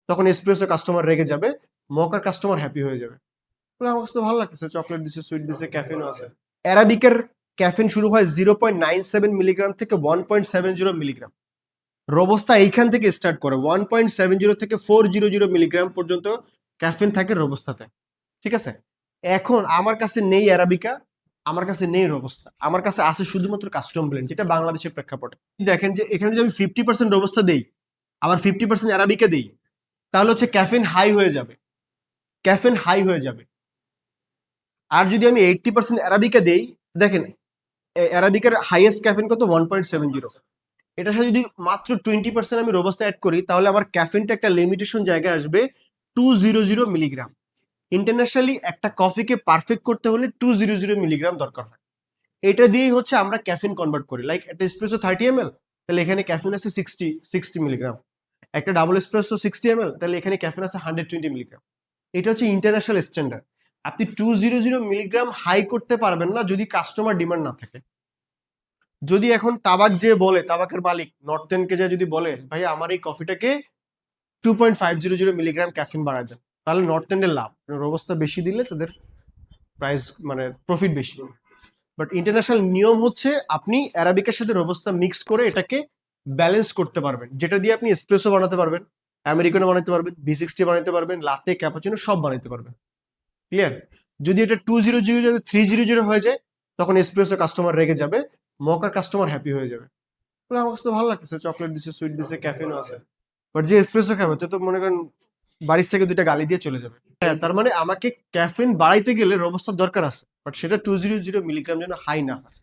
তখন espresso customer রেগে যাবে, মকার কাস্টমার হ্যাপি হয়ে যাবে। আমার কাছে তো ভালো লাগতেছে, চকলেট দিছে, সুইট দিছে, ক্যাফেনও আছে। অ্যারাবিকের ক্যাফেন শুরু হয় 0.97 মিলিগ্রাম থেকে 1.70 মিলিগ্রাম। রোবস্তা এইখান থেকে স্টার্ট করে 1.70 থেকে 400 মিলিগ্রাম পর্যন্ত ক্যাফেন থাকে রোবস্তাতে। ঠিক আছে, এখন আমার কাছে নেই অ্যারাবিকা, আমার কাছে নেই রোবস্তা, আমার কাছে আছে শুধুমাত্র কাস্টম ব্লেন্ড, যেটা বাংলাদেশের প্রেক্ষাপটে। দেখেন যে এখানে যদি আমি 50% রোবস্তা দেই, আবার 50% অ্যারাবিকা দেই, তাহলে হচ্ছে ক্যাফেন হাই হয়ে যাবে, ক্যাফেন হাই হয়ে যাবে। আর যদি আমি 80% অ্যারাবিকা দেই, দেখেন অ্যারাবিকার হাইয়েস্ট ক্যাফেন কত, 1.70। এটার সাথে যদি মাত্র 20% আমি রোবাস্টা অ্যাড করি, তাহলে আমার ক্যাফেনটা একটা লিমিটেশন জায়গায় আসবে 200 মিলিগ্রাম। ইন্টারন্যাশনালি একটা কফিকে পারফেক্ট করতে হলে 200 মিলিগ্রাম দরকার হয়। এটা দিয়েই হচ্ছে আমরা ক্যাফেন কনভার্ট করি। লাইক একটা এসপ্রেসো 30 ml, তাহলে এখানে ক্যাফেন আছে 60 মিলিগ্রাম। একটা ডাবল এসপ্রেসো 60 ml, তাহলে এখানে ক্যাফেন আছে 120 মিলিগ্রাম। এটা হচ্ছে ইন্টারন্যাশনাল স্ট্যান্ডার্ড। আপনি 200 মিলিগ্রাম হাই করতে পারবেন না যদি কাস্টমার ডিমান্ড না থাকে। যদি এখন তাবাক যে বলে, তাবাকের মালিক নর্থেনকে যে যদি বলে ভাই আমার এই কফিটাকে 2.500 মিলিগ্রাম ক্যাফিন বাড়ায় দেন, তাহলে নর্থেন্ডের লাভ, রোবস্তা বেশি দিলে তাদের প্রাইস মানে প্রফিট বেশি। বাট ইন্টারন্যাশনাল নিয়ম হচ্ছে আপনি অ্যারাবিকার সাথে রোবস্তা মিক্স করে এটাকে ব্যালেন্স করতে পারবেন, যেটা দিয়ে আপনি এসপ্রেসো বানাতে পারবেন, আমেরিকানো বানাতে পারবেন, V60 বানাতে পারবেন, লাতে, ক্যাপাচিনো সব বানাতে পারবেন। ক্লিয়ার? যদি এটা 200 300 হয়ে যায়, তখন এসপ্রেসো কাস্টমার রেগে যাবে, মকার কাস্টমার হ্যাপি হয়ে যাবে। আমার কাছে তো ভালো লাগতেছে, চকলেট দিছে, সুইট দিছে, ক্যাফেনও আছে। বাট যে এসপ্রেসো খাবে তো মনে করেন বাড়ির থেকে 2টা গালি দিয়ে চলে যাবে। হ্যাঁ, তার মানে আমাকে ক্যাফেন বাড়াইতে গেলে রোবস্টার দরকার আছে, বাট সেটা 200 মিলিগ্রাম যেন হাই না হয়।